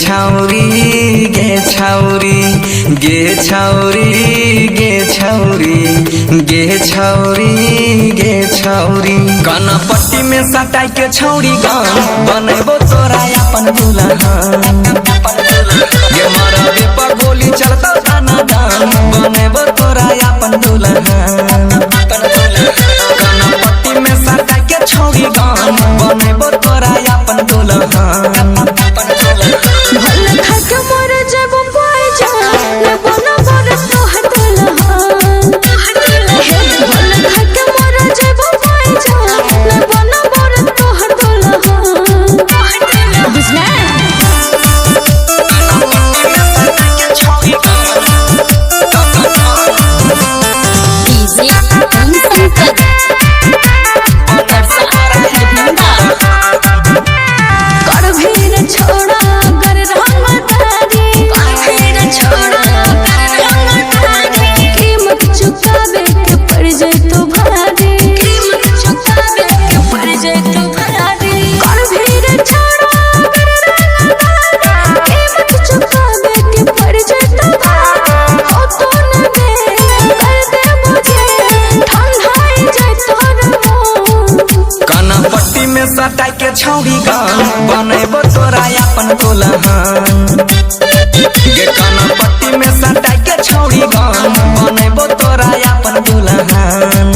छौरी गे छौरी गे छौरी गे छौरी गे छौरी गे छौरी कनपट्टी में सटाई के छौरी गान बनेबो तोरा अपन दुल्हन गे मरबे पर गोली चलता दाना दान बनेबो तोरा अपन दुल्हन कनपट्टी में सटाई के छौरी गान बनेबो तोरा अपन दुल्हन सटाई के छौरी गान बनेबो तोरा अपन दुल्हन गे कनपट्टी में सटाई के छौरी गान बनेबो तोरा अपन दुल्हन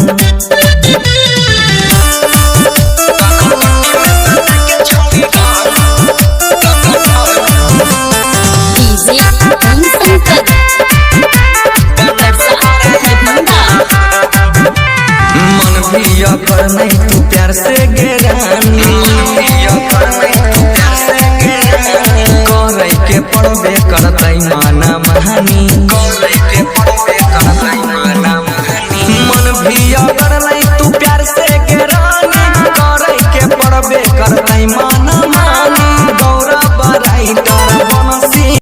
मन पिया पर नहीं तू प्यार से गेरानी करे के पड़बे करतै माना महानी